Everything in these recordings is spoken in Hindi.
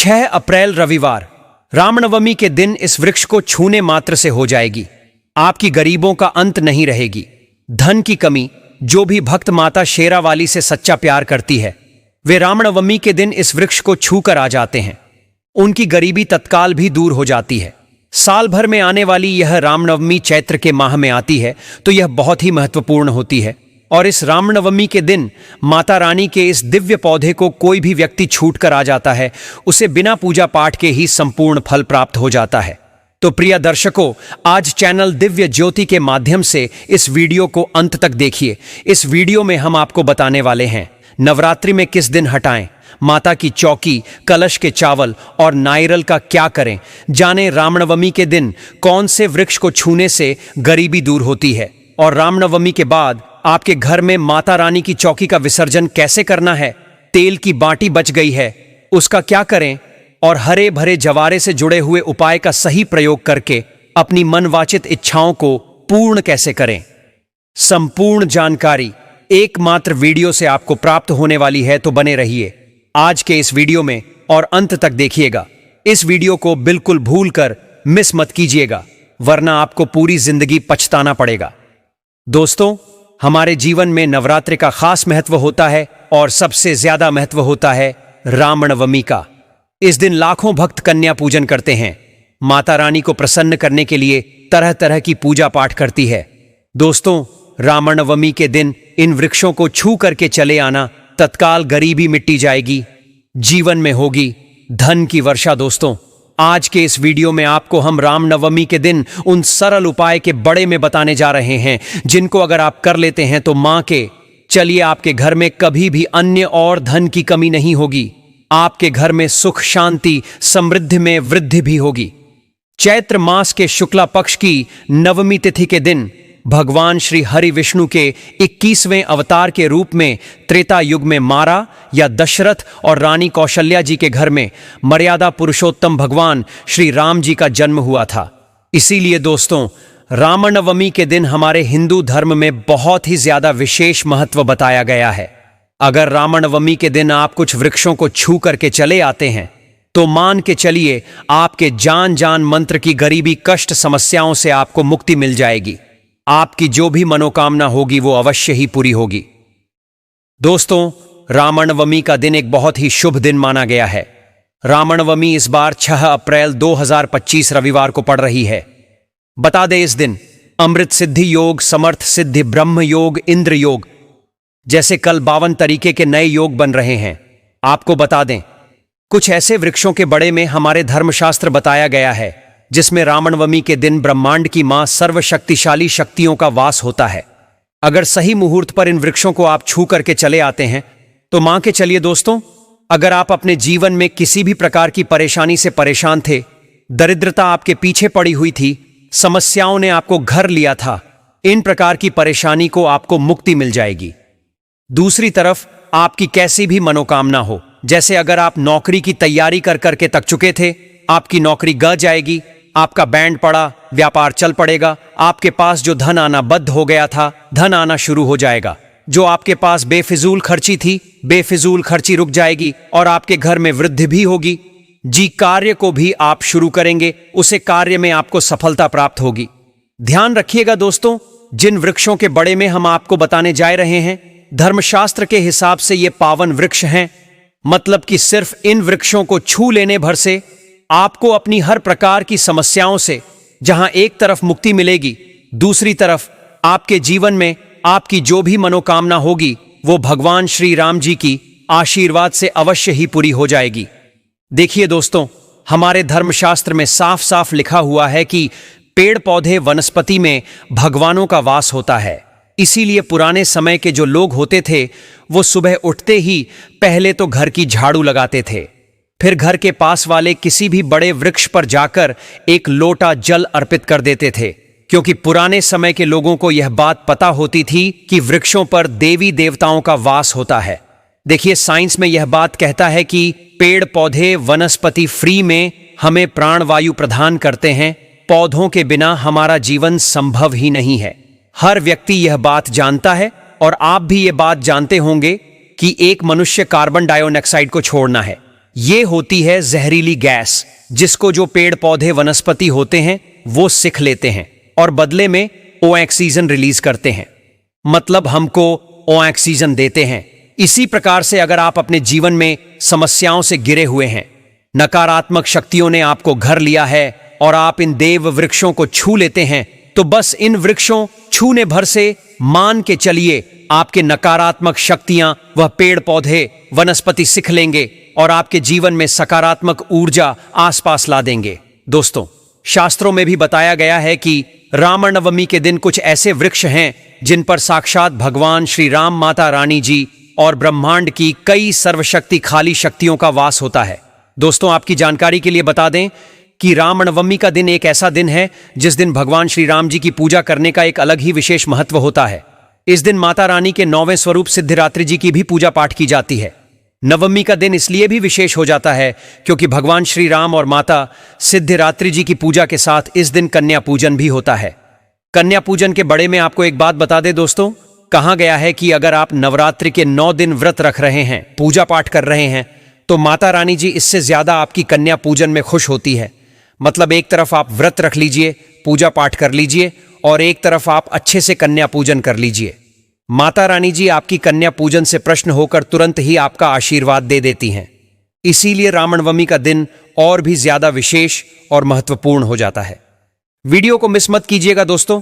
6 अप्रैल रविवार, रामनवमी के दिन इस वृक्ष को छूने मात्र से हो जाएगी। आपकी गरीबों का अंत नहीं रहेगी। धन की कमी, जो भी भक्त माता शेरावाली से सच्चा प्यार करती है, वे रामनवमी के दिन इस वृक्ष को छू कर आ जाते हैं। उनकी गरीबी तत्काल भी दूर हो जाती है। साल भर में आने वाली यह रामनवमी चैत्र के माह में आती है, तो यह बहुत ही महत्वपूर्ण होती है। और इस रामनवमी के दिन माता रानी के इस दिव्य पौधे को कोई भी व्यक्ति छूट कर आ जाता है, उसे बिना पूजा पाठ के ही संपूर्ण फल प्राप्त हो जाता है। तो प्रिय दर्शकों, आज चैनल दिव्य ज्योति के माध्यम से इस वीडियो को अंत तक देखिए। इस वीडियो में हम आपको बताने वाले हैं नवरात्रि में किस दिन हटाएं, माता की चौकी, कलश के चावल और नारियल का क्या करें। जानें रामनवमी के दिन कौन से वृक्ष को छूने से गरीबी दूर होती है, और रामनवमी के बाद आपके घर में माता रानी की चौकी का विसर्जन कैसे करना है। तेल की बाटी बच गई है, उसका क्या करें, और हरे भरे जवारे से जुड़े हुए उपाय का सही प्रयोग करके अपनी मनवांचित इच्छाओं को पूर्ण कैसे करें। संपूर्ण जानकारी एकमात्र वीडियो से आपको प्राप्त होने वाली है, तो बने रहिए आज के इस वीडियो में और अंत तक देखिएगा। इस वीडियो को बिल्कुल भूलकर मिस मत कीजिएगा, वरना आपको पूरी जिंदगी पछताना पड़ेगा। दोस्तों, हमारे जीवन में नवरात्रि का खास महत्व होता है, और सबसे ज्यादा महत्व होता है रामनवमी का। इस दिन लाखों भक्त कन्या पूजन करते हैं। माता रानी को प्रसन्न करने के लिए तरह तरह की पूजा पाठ करती है। दोस्तों, रामनवमी के दिन इन वृक्षों को छू करके चले आना, तत्काल गरीबी मिट्टी जाएगी, जीवन में होगी धन की वर्षा। दोस्तों, आज के इस वीडियो में आपको हम रामनवमी के दिन उन सरल उपाय के बड़े में बताने जा रहे हैं, जिनको अगर आप कर लेते हैं तो मां के चलिए आपके घर में कभी भी अन्य और धन की कमी नहीं होगी। आपके घर में सुख, शांति, समृद्धि में वृद्धि भी होगी। चैत्र मास के शुक्ला पक्ष की नवमी तिथि के दिन भगवान श्री हरि विष्णु के 21वें अवतार के रूप में त्रेता युग में मारा या दशरथ और रानी कौशल्या जी के घर में मर्यादा पुरुषोत्तम भगवान श्री राम जी का जन्म हुआ था। इसीलिए दोस्तों, रामनवमी के दिन हमारे हिंदू धर्म में बहुत ही ज्यादा विशेष महत्व बताया गया है। अगर रामनवमी के दिन आप कुछ वृक्षों को छू करके चले आते हैं, तो मान के चलिए आपके जान जान मंत्र की गरीबी, कष्ट, समस्याओं से आपको मुक्ति मिल जाएगी। आपकी जो भी मनोकामना होगी वो अवश्य ही पूरी होगी। दोस्तों, रामनवमी का दिन एक बहुत ही शुभ दिन माना गया है। रामनवमी इस बार 6 अप्रैल 2025 रविवार को पड़ रही है। बता दें, इस दिन अमृत सिद्धि योग, समर्थ सिद्धि, ब्रह्म योग, इंद्र योग जैसे कल 52 तरीके के नए योग बन रहे हैं। आपको बता दें, कुछ ऐसे वृक्षों के बड़े में हमारे धर्मशास्त्र बताया गया है, जिसमें रामनवमी के दिन ब्रह्मांड की मां सर्वशक्तिशाली शक्तियों का वास होता है। अगर सही मुहूर्त पर इन वृक्षों को आप छू करके चले आते हैं, तो मान के चलिए दोस्तों, अगर आप अपने जीवन में किसी भी प्रकार की परेशानी से परेशान थे, दरिद्रता आपके पीछे पड़ी हुई थी, समस्याओं ने आपको घर लिया था, इन प्रकार की परेशानी को आपको मुक्ति मिल जाएगी। दूसरी तरफ आपकी कैसी भी मनोकामना हो, जैसे अगर आप नौकरी की तैयारी कर करके थक चुके थे, आपकी नौकरी गल जाएगी, आपका बैंड पड़ा, व्यापार चल पड़ेगा, आपके पास जो धन आना बंद हो गया था, धन आना शुरू हो जाएगा। जो आपके पास बेफिजूल खर्ची थी, बेफिजूल खर्ची रुक जाएगी, और आपके घर में वृद्धि भी होगी। जी कार्य को भी आप शुरू करेंगे, उसे कार्य में आपको सफलता प्राप्त होगी। ध्यान रखिएगा दोस्तों, जिन वृक्षों के बड़े में हम आपको बताने जा रहे हैं, धर्मशास्त्र के हिसाब से ये पावन वृक्ष हैं। मतलब कि सिर्फ इन वृक्षों को छू लेने भर से आपको अपनी हर प्रकार की समस्याओं से, जहां एक तरफ मुक्ति मिलेगी, दूसरी तरफ आपके जीवन में आपकी जो भी मनोकामना होगी, वो भगवान श्री राम जी की आशीर्वाद से अवश्य ही पूरी हो जाएगी। देखिए दोस्तों, हमारे धर्मशास्त्र में साफ साफ लिखा हुआ है कि पेड़ पौधे, वनस्पति में भगवानों का वास होता है। इसीलिए पुराने समय के जो लोग होते थे, वो सुबह उठते ही पहले तो घर की झाड़ू लगाते थे, फिर घर के पास वाले किसी भी बड़े वृक्ष पर जाकर एक लोटा जल अर्पित कर देते थे, क्योंकि पुराने समय के लोगों को यह बात पता होती थी कि वृक्षों पर देवी देवताओं का वास होता है। देखिए, साइंस में यह बात कहता है कि पेड़ पौधे, वनस्पति फ्री में हमें प्राणवायु प्रदान करते हैं। पौधों के बिना हमारा जीवन संभव ही नहीं है। हर व्यक्ति यह बात जानता है, और आप भी यह बात जानते होंगे कि एक मनुष्य कार्बन डाइऑक्साइड को छोड़ना है, ये होती है जहरीली गैस, जिसको जो पेड़ पौधे वनस्पति होते हैं वो सिख लेते हैं और बदले में ऑक्सीजन रिलीज करते हैं, मतलब हमको ऑक्सीजन देते हैं। इसी प्रकार से अगर आप अपने जीवन में समस्याओं से घिरे हुए हैं, नकारात्मक शक्तियों ने आपको घर लिया है और आप इन देव वृक्षों को छू लेते हैं, तो बस इन वृक्षों छूने भर से मान के चलिए आपके नकारात्मक शक्तियां वह पेड़ पौधे वनस्पति सिख लेंगे और आपके जीवन में सकारात्मक ऊर्जा आसपास ला देंगे। दोस्तों, शास्त्रों में भी बताया गया है कि रामनवमी के दिन कुछ ऐसे वृक्ष हैं जिन पर साक्षात भगवान श्री राम, माता रानी जी और ब्रह्मांड की कई सर्वशक्तिशाली शक्तियों का वास होता है। दोस्तों, आपकी जानकारी के लिए बता दें कि रामनवमी का दिन एक ऐसा दिन है जिस दिन भगवान श्री राम जी की पूजा करने का एक अलग ही विशेष महत्व होता है। इस दिन माता रानी के 9वें स्वरूप सिद्धिदात्री जी की भी पूजा पाठ की जाती है। नवमी का दिन इसलिए भी विशेष हो जाता है क्योंकि भगवान श्री राम और माता सिद्धिदात्री जी की पूजा के साथ इस दिन कन्या पूजन भी होता है। कन्या पूजन के बड़े में आपको एक बात बता दें दोस्तों, कहा गया है कि अगर आप नवरात्रि के 9 दिन व्रत रख रहे हैं, पूजा पाठ कर रहे हैं, तो माता रानी जी इससे ज्यादा आपकी कन्या पूजन में खुश होती है। मतलब एक तरफ आप व्रत रख लीजिए, पूजा पाठ कर लीजिए और एक तरफ आप अच्छे से कन्या पूजन कर लीजिए। माता रानी जी आपकी कन्या पूजन से प्रश्न होकर तुरंत ही आपका आशीर्वाद दे देती हैं। इसीलिए रामनवमी का दिन और भी ज्यादा विशेष और महत्वपूर्ण हो जाता है। वीडियो को मिस मत कीजिएगा दोस्तों,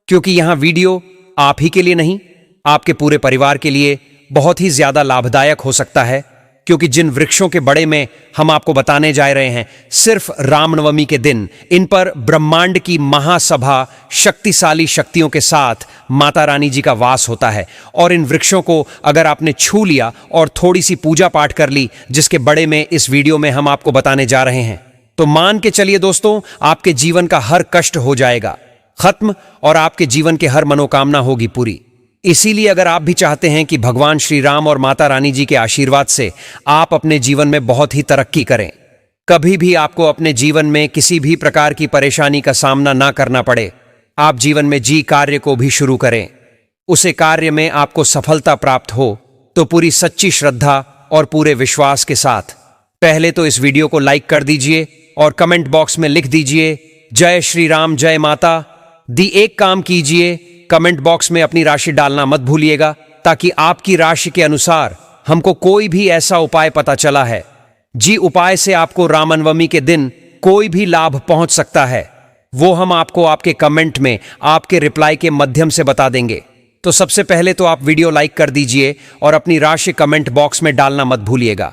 क्योंकि यहां वीडियो आप ही के लिए नहीं, आपके पूरे परिवार के लिए बहुत ही ज्यादा लाभदायक हो सकता है। क्योंकि जिन वृक्षों के बड़े में हम आपको बताने जा रहे हैं, सिर्फ रामनवमी के दिन इन पर ब्रह्मांड की महासभा शक्तिशाली शक्तियों के साथ माता रानी जी का वास होता है। और इन वृक्षों को अगर आपने छू लिया और थोड़ी सी पूजा पाठ कर ली, जिसके बड़े में इस वीडियो में हम आपको बताने जा रहे हैं, तो मान के चलिए दोस्तों, आपके जीवन का हर कष्ट हो जाएगा खत्म और आपके जीवन के हर मनोकामना होगी पूरी। इसीलिए अगर आप भी चाहते हैं कि भगवान श्री राम और माता रानी जी के आशीर्वाद से आप अपने जीवन में बहुत ही तरक्की करें, कभी भी आपको अपने जीवन में किसी भी प्रकार की परेशानी का सामना ना करना पड़े, आप जीवन में जी कार्य को भी शुरू करें, उसे कार्य में आपको सफलता प्राप्त हो, तो पूरी सच्ची श्रद्धा और पूरे विश्वास के साथ पहले तो इस वीडियो को लाइक कर दीजिए और कमेंट बॉक्स में लिख दीजिए जय श्री राम जय माता दी। एक काम कीजिए, कमेंट बॉक्स में अपनी राशि डालना मत भूलिएगा, ताकि आपकी राशि के अनुसार हमको कोई भी ऐसा उपाय पता चला है जी उपाय से आपको रामनवमी के दिन कोई भी लाभ पहुंच सकता है, वो हम आपको आपके कमेंट में आपके रिप्लाई के माध्यम से बता देंगे। तो सबसे पहले तो आप वीडियो लाइक कर दीजिए और अपनी राशि कमेंट बॉक्स में डालना मत भूलिएगा।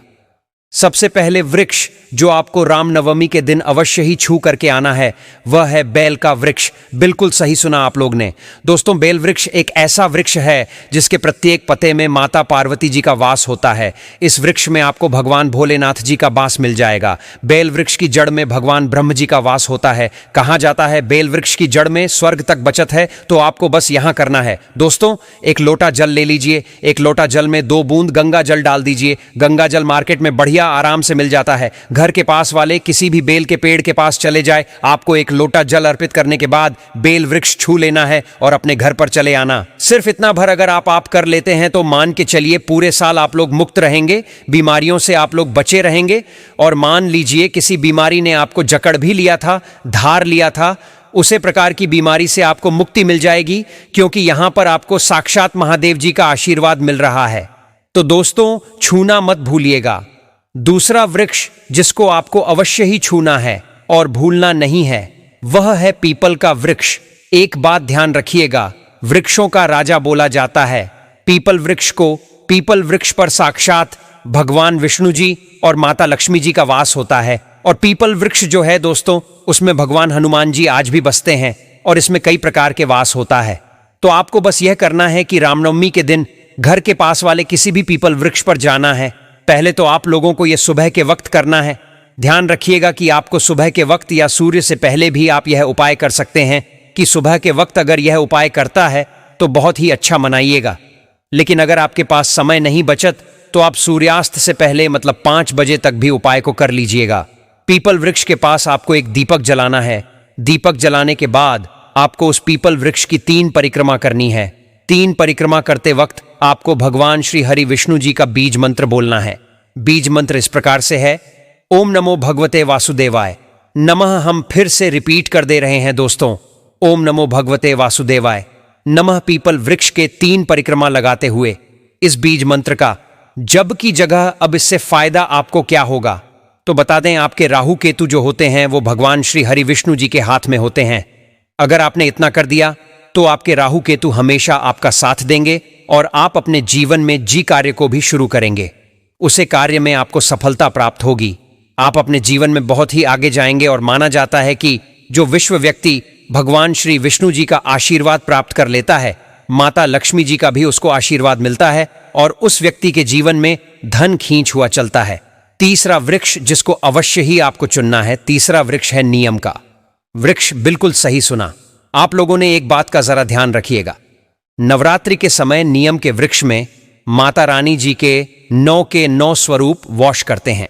सबसे पहले वृक्ष जो आपको रामनवमी के दिन अवश्य ही छू करके आना है, वह है बेल का वृक्ष। बिल्कुल सही सुना आप लोग ने दोस्तों। बेल वृक्ष एक ऐसा वृक्ष है जिसके प्रत्येक पत्ते में माता पार्वती जी का वास होता है। इस वृक्ष में आपको भगवान भोलेनाथ जी का वास मिल जाएगा। बेल वृक्ष की जड़ में भगवान ब्रह्म जी का वास होता है। कहा जाता है बेल वृक्ष की जड़ में स्वर्ग तक बचत है। तो आपको बस यहां करना है दोस्तों, एक लोटा जल ले लीजिए। एक लोटा जल में 2 बूंद गंगा जल डाल दीजिए। गंगा जल मार्केट में बढ़िया आराम से मिल जाता है। घर के पास वाले किसी भी बेल के पेड़ के पास चले जाए, आपको एक लोटा जल अर्पित करने के बाद बेल वृक्ष छू लेना है और अपने घर पर चले आना। सिर्फ इतना भर अगर आप कर लेते हैं तो मान के चलिए पूरे साल आप लोग मुक्त रहेंगे, बीमारियों से आप लोग बचे रहेंगे। और मान लीजिए किसी बीमारी ने आपको जकड़ भी लिया था, धार लिया था, उसे प्रकार की बीमारी से आपको मुक्ति मिल जाएगी, क्योंकि यहां पर आपको साक्षात महादेव जी का आशीर्वाद मिल रहा है। तो दोस्तों, छूना मत भूलिएगा। दूसरा वृक्ष जिसको आपको अवश्य ही छूना है और भूलना नहीं है, वह है पीपल का वृक्ष। एक बात ध्यान रखिएगा, वृक्षों का राजा बोला जाता है पीपल वृक्ष को। पीपल वृक्ष पर साक्षात भगवान विष्णु जी और माता लक्ष्मी जी का वास होता है। और पीपल वृक्ष जो है दोस्तों, उसमें भगवान हनुमान जी आज भी बसते हैं और इसमें कई प्रकार के वास होता है। तो आपको बस यह करना है कि रामनवमी के दिन घर के पास वाले किसी भी पीपल वृक्ष पर जाना है। पहले तो आप लोगों को यह सुबह के वक्त करना है। ध्यान रखिएगा कि आपको सुबह के वक्त या सूर्य से पहले भी आप यह उपाय कर सकते हैं कि सुबह के वक्त अगर यह उपाय करता है तो बहुत ही अच्छा मनाइएगा। लेकिन अगर आपके पास समय नहीं बचत तो आप सूर्यास्त से पहले मतलब 5 बजे तक भी उपाय को कर लीजिएगा। पीपल वृक्ष के पास आपको एक दीपक जलाना है। दीपक जलाने के बाद आपको उस पीपल वृक्ष की 3 परिक्रमा करनी है। 3 परिक्रमा करते वक्त आपको भगवान श्री हरि विष्णु जी का बीज मंत्र बोलना है। बीज मंत्र इस प्रकार से है, ओम नमो भगवते वासुदेवाय नमः। हम फिर से रिपीट कर दे रहे हैं दोस्तों, ओम नमो भगवते वासुदेवाय नमः। पीपल वृक्ष के 3 परिक्रमा लगाते हुए इस बीज मंत्र का जब की जगह अब इससे फायदा आपको क्या होगा तो बता दें, आपके राहु केतु जो होते हैं वो भगवान श्री हरि विष्णु जी के हाथ में होते हैं। अगर आपने इतना कर दिया तो आपके राहु केतु हमेशा आपका साथ देंगे और आप अपने जीवन में जी कार्य को भी शुरू करेंगे। उसे कार्य में आपको सफलता प्राप्त होगी। आप अपने जीवन में बहुत ही आगे जाएंगे और माना जाता है कि जो विश्व व्यक्ति भगवान श्री विष्णु जी का आशीर्वाद प्राप्त कर लेता है, माता लक्ष्मी जी का भी उसको आशीर्वाद मिलता है और उस व्यक्ति के जीवन में धन खींच हुआ चलता है। तीसरा वृक्ष जिसको अवश्य ही आपको चुनना है, तीसरा वृक्ष है नियम का वृक्ष। बिल्कुल सही सुना आप लोगों ने। एक बात का जरा ध्यान रखिएगा, नवरात्रि के समय नियम के वृक्ष में माता रानी जी के 9 के 9 स्वरूप वॉश करते हैं।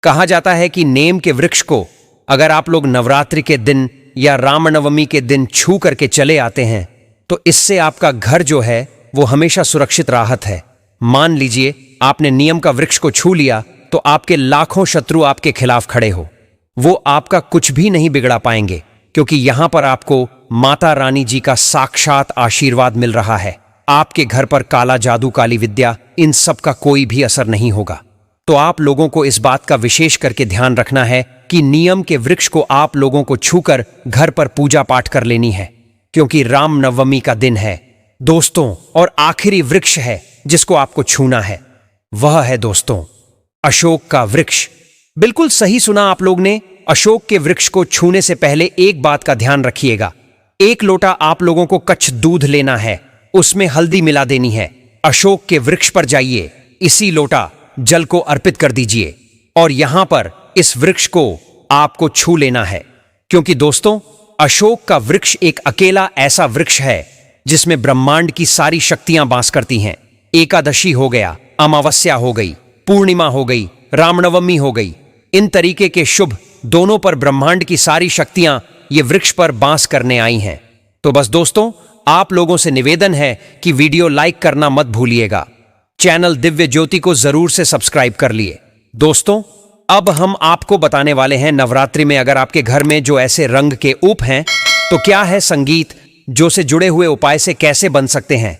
कहा जाता है कि नीम के वृक्ष को अगर आप लोग नवरात्रि के दिन या रामनवमी के दिन छू करके चले आते हैं तो इससे आपका घर जो है वो हमेशा सुरक्षित राहत है। मान लीजिए आपने नियम का वृक्ष को छू लिया तो आपके लाखों शत्रु आपके खिलाफ खड़े हो, वो आपका कुछ भी नहीं बिगड़ा पाएंगे, क्योंकि यहां पर आपको माता रानी जी का साक्षात आशीर्वाद मिल रहा है। आपके घर पर काला जादू, काली विद्या, इन सब का कोई भी असर नहीं होगा। तो आप लोगों को इस बात का विशेष करके ध्यान रखना है कि नियम के वृक्ष को आप लोगों को छूकर घर पर पूजा पाठ कर लेनी है, क्योंकि रामनवमी का दिन है दोस्तों। और आखिरी वृक्ष है जिसको आपको छूना है, वह है दोस्तों अशोक का वृक्ष। बिल्कुल सही सुना आप लोग ने। अशोक के वृक्ष को छूने से पहले एक बात का ध्यान रखिएगा, 1 लोटा आप लोगों को कच्छ दूध लेना है, उसमें हल्दी मिला देनी है। अशोक के वृक्ष पर जाइए, इसी लोटा जल को अर्पित कर दीजिए और यहां पर इस वृक्ष को आपको छू लेना है, क्योंकि दोस्तों अशोक का वृक्ष एक अकेला ऐसा वृक्ष है जिसमें ब्रह्मांड की सारी शक्तियां वास करती हैं। एकादशी हो गया, अमावस्या हो गई, पूर्णिमा हो गई, रामनवमी हो गई, इन तरीके के शुभ दोनों पर ब्रह्मांड की सारी शक्तियां ये वृक्ष पर बांस करने आई हैं। तो बस दोस्तों आप लोगों से निवेदन है कि वीडियो लाइक करना मत भूलिएगा, चैनल दिव्य ज्योति को जरूर से सब्सक्राइब कर लिए। दोस्तों अब हम आपको बताने वाले हैं नवरात्रि में अगर आपके घर में जो ऐसे रंग के उप हैं तो क्या है संगीत जो से जुड़े हुए उपाय से कैसे बन सकते हैं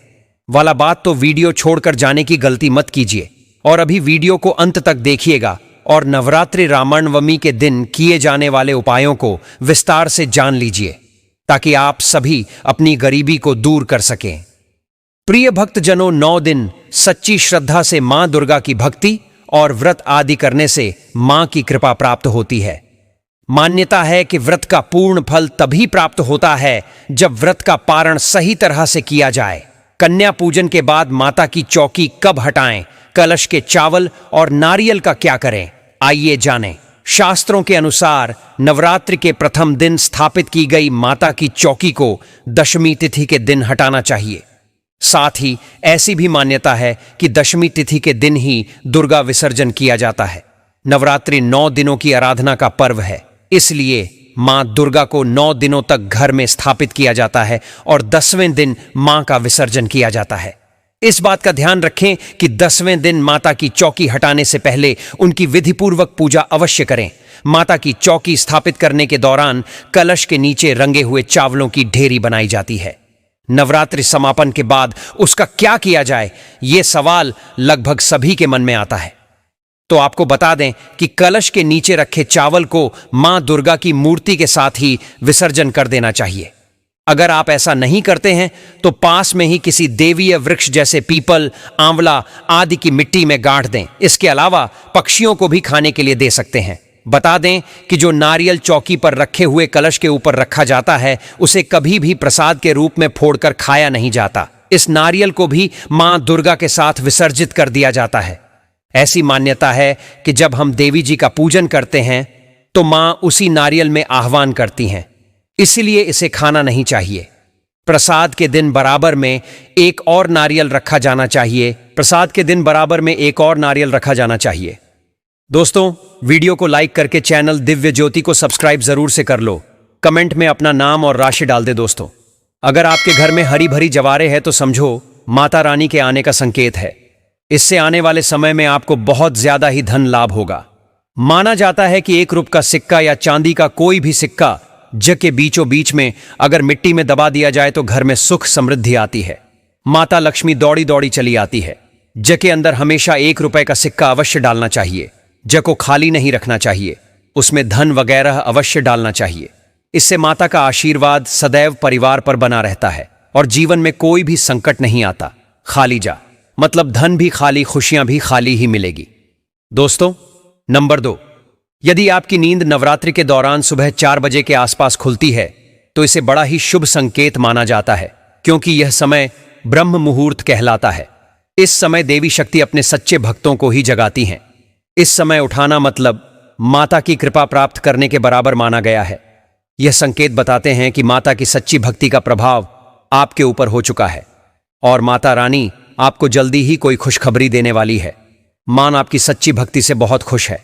वाला बात, तो वीडियो छोड़कर जाने की गलती मत कीजिए और अभी वीडियो को अंत तक देखिएगा और नवरात्रि रामनवमी के दिन किए जाने वाले उपायों को विस्तार से जान लीजिए ताकि आप सभी अपनी गरीबी को दूर कर सकें। प्रिय भक्तजनों, 9 दिन सच्ची श्रद्धा से मां दुर्गा की भक्ति और व्रत आदि करने से मां की कृपा प्राप्त होती है। मान्यता है कि व्रत का पूर्ण फल तभी प्राप्त होता है जब व्रत का पारण सही तरह से किया जाए। कन्या पूजन के बाद माता की चौकी कब हटाएं, कलश के चावल और नारियल का क्या करें, आइए जानें। शास्त्रों के अनुसार नवरात्रि के प्रथम दिन स्थापित की गई माता की चौकी को दशमी तिथि के दिन हटाना चाहिए। साथ ही ऐसी भी मान्यता है कि दशमी तिथि के दिन ही दुर्गा विसर्जन किया जाता है। नवरात्रि 9 दिनों की आराधना का पर्व है, इसलिए मां दुर्गा को 9 दिनों तक घर में स्थापित किया जाता है और 10वें दिन मां का विसर्जन किया जाता है। इस बात का ध्यान रखें कि 10वें दिन माता की चौकी हटाने से पहले उनकी विधिपूर्वक पूजा अवश्य करें। माता की चौकी स्थापित करने के दौरान कलश के नीचे रंगे हुए चावलों की ढेरी बनाई जाती है। नवरात्रि समापन के बाद उसका क्या किया जाए, यह सवाल लगभग सभी के मन में आता है। तो आपको बता दें कि कलश के नीचे रखे चावल को मां दुर्गा की मूर्ति के साथ ही विसर्जन कर देना चाहिए। अगर आप ऐसा नहीं करते हैं तो पास में ही किसी देवीय वृक्ष जैसे पीपल, आंवला आदि की मिट्टी में गाड़ दें। इसके अलावा पक्षियों को भी खाने के लिए दे सकते हैं। बता दें कि जो नारियल चौकी पर रखे हुए कलश के ऊपर रखा जाता है उसे कभी भी प्रसाद के रूप में फोड़कर खाया नहीं जाता। इस नारियल को भी मां दुर्गा के साथ विसर्जित कर दिया जाता है। ऐसी मान्यता है कि जब हम देवी जी का पूजन करते हैं तो मां उसी नारियल में आह्वान करती हैं, इसलिए इसे खाना नहीं चाहिए। प्रसाद के दिन बराबर में एक और नारियल रखा जाना चाहिए। प्रसाद के दिन बराबर में एक और नारियल रखा जाना चाहिए। दोस्तों वीडियो को लाइक करके चैनल दिव्य ज्योति को सब्सक्राइब जरूर से कर लो। कमेंट में अपना नाम और राशि डाल दे। दोस्तों अगर आपके घर में हरी भरी जवारे है तो समझो माता रानी के आने का संकेत है। इससे आने वाले समय में आपको बहुत ज्यादा ही धन लाभ होगा। माना जाता है कि 1 रुपये का सिक्का या चांदी का कोई भी सिक्का जग के बीचों बीच में अगर मिट्टी में दबा दिया जाए तो घर में सुख समृद्धि आती है। माता लक्ष्मी दौड़ी दौड़ी चली आती है। जग के अंदर हमेशा 1 रुपये का सिक्का अवश्य डालना चाहिए। जग को खाली नहीं रखना चाहिए, उसमें धन वगैरह अवश्य डालना चाहिए। इससे माता का आशीर्वाद सदैव परिवार पर बना रहता है और जीवन में कोई भी संकट नहीं आता। खाली जा मतलब धन भी खाली, खुशियां भी खाली ही मिलेगी। दोस्तों, नंबर 2, यदि आपकी नींद नवरात्रि के दौरान सुबह 4 बजे के आसपास खुलती है तो इसे बड़ा ही शुभ संकेत माना जाता है, क्योंकि यह समय ब्रह्म मुहूर्त कहलाता है। इस समय देवी शक्ति अपने सच्चे भक्तों को ही जगाती हैं। इस समय उठाना मतलब माता की कृपा प्राप्त करने के बराबर माना गया है। यह संकेत बताते हैं कि माता की सच्ची भक्ति का प्रभाव आपके ऊपर हो चुका है और माता रानी आपको जल्दी ही कोई खुशखबरी देने वाली है। मां आपकी सच्ची भक्ति से बहुत खुश है।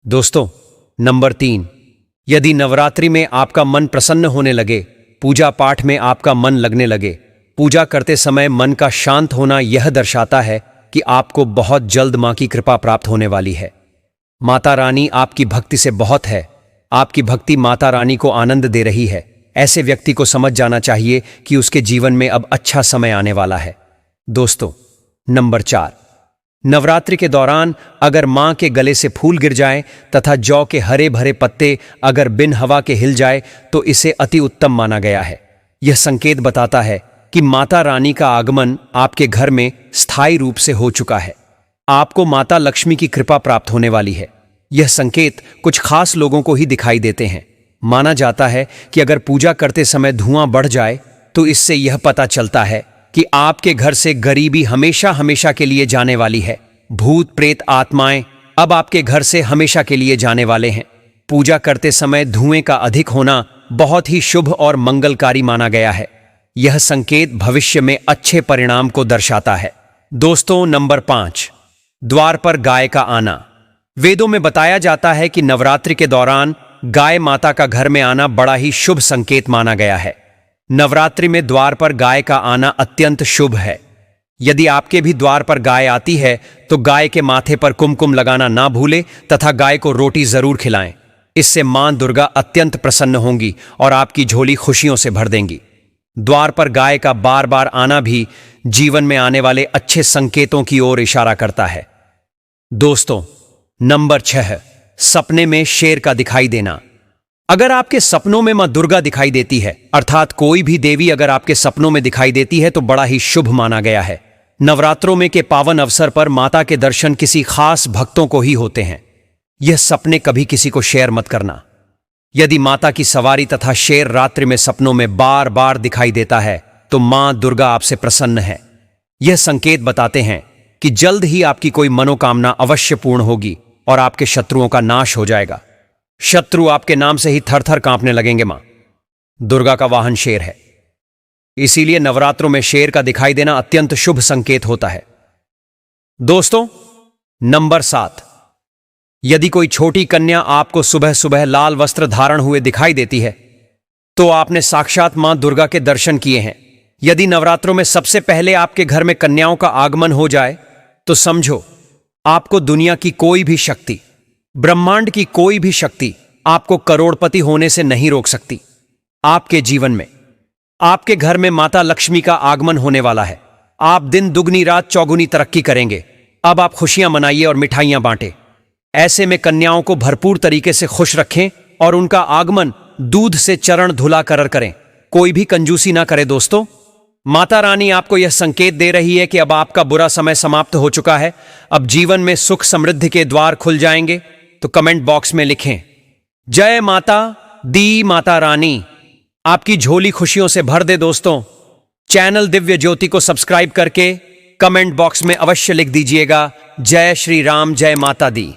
दोस्तों, नंबर 3, यदि नवरात्रि में आपका मन प्रसन्न होने लगे, पूजा पाठ में आपका मन लगने लगे, पूजा करते समय मन का शांत होना यह दर्शाता है कि आपको बहुत जल्द मां की कृपा प्राप्त होने वाली है। माता रानी आपकी भक्ति से बहुत है। आपकी भक्ति माता रानी को आनंद दे रही है। ऐसे व्यक्ति को समझ जाना चाहिए कि उसके जीवन में अब अच्छा समय आने वाला है। दोस्तों, नंबर 4, नवरात्रि के दौरान अगर मां के गले से फूल गिर जाएं तथा जौ के हरे भरे पत्ते अगर बिन हवा के हिल जाए तो इसे अति उत्तम माना गया है। यह संकेत बताता है कि माता रानी का आगमन आपके घर में स्थायी रूप से हो चुका है। आपको माता लक्ष्मी की कृपा प्राप्त होने वाली है। यह संकेत कुछ खास लोगों को ही दिखाई देते हैं। माना जाता है कि अगर पूजा करते समय धुआं बढ़ जाए तो इससे यह पता चलता है कि आपके घर से गरीबी हमेशा हमेशा के लिए जाने वाली है। भूत प्रेत आत्माएं अब आपके घर से हमेशा के लिए जाने वाले हैं। पूजा करते समय धुएं का अधिक होना बहुत ही शुभ और मंगलकारी माना गया है। यह संकेत भविष्य में अच्छे परिणाम को दर्शाता है। दोस्तों, नंबर 5, द्वार पर गाय का आना। वेदों में बताया जाता है कि नवरात्रि के दौरान गाय माता का घर में आना बड़ा ही शुभ संकेत माना गया है। नवरात्रि में द्वार पर गाय का आना अत्यंत शुभ है। यदि आपके भी द्वार पर गाय आती है तो गाय के माथे पर कुमकुम लगाना ना भूले तथा गाय को रोटी जरूर खिलाएं। इससे मां दुर्गा अत्यंत प्रसन्न होंगी और आपकी झोली खुशियों से भर देंगी। द्वार पर गाय का बार बार आना भी जीवन में आने वाले अच्छे संकेतों की ओर इशारा करता है। दोस्तों, नंबर 6, सपने में शेर का दिखाई देना। अगर आपके सपनों में मां दुर्गा दिखाई देती है, अर्थात कोई भी देवी अगर आपके सपनों में दिखाई देती है तो बड़ा ही शुभ माना गया है। नवरात्रों में के पावन अवसर पर माता के दर्शन किसी खास भक्तों को ही होते हैं। यह सपने कभी किसी को शेयर मत करना। यदि माता की सवारी तथा शेर रात्रि में सपनों में बार बार दिखाई देता है तो मां दुर्गा आपसे प्रसन्न है। यह संकेत बताते हैं कि जल्द ही आपकी कोई मनोकामना अवश्य पूर्ण होगी और आपके शत्रुओं का नाश हो जाएगा। शत्रु आपके नाम से ही थर थर कांपने लगेंगे। मां दुर्गा का वाहन शेर है, इसीलिए नवरात्रों में शेर का दिखाई देना अत्यंत शुभ संकेत होता है। दोस्तों, नंबर 7, यदि कोई छोटी कन्या आपको सुबह सुबह लाल वस्त्र धारण हुए दिखाई देती है तो आपने साक्षात मां दुर्गा के दर्शन किए हैं। यदि नवरात्रों में सबसे पहले आपके घर में कन्याओं का आगमन हो जाए तो समझो आपको दुनिया की कोई भी शक्ति, ब्रह्मांड की कोई भी शक्ति आपको करोड़पति होने से नहीं रोक सकती। आपके जीवन में, आपके घर में माता लक्ष्मी का आगमन होने वाला है। आप दिन दुगनी रात चौगुनी तरक्की करेंगे। अब आप खुशियां मनाइए और मिठाइयां बांटें। ऐसे में कन्याओं को भरपूर तरीके से खुश रखें और उनका आगमन दूध से चरण धुला कर करें। कोई भी कंजूसी ना करे। दोस्तों, माता रानी आपको यह संकेत दे रही है कि अब आपका बुरा समय समाप्त हो चुका है। अब जीवन में सुख समृद्धि के द्वार खुल जाएंगे। तो कमेंट बॉक्स में लिखें, जय माता दी माता रानी आपकी झोली खुशियों से भर दे। दोस्तों, चैनल दिव्य ज्योति को सब्सक्राइब करके कमेंट बॉक्स में अवश्य लिख दीजिएगा, जय श्री राम, जय माता दी।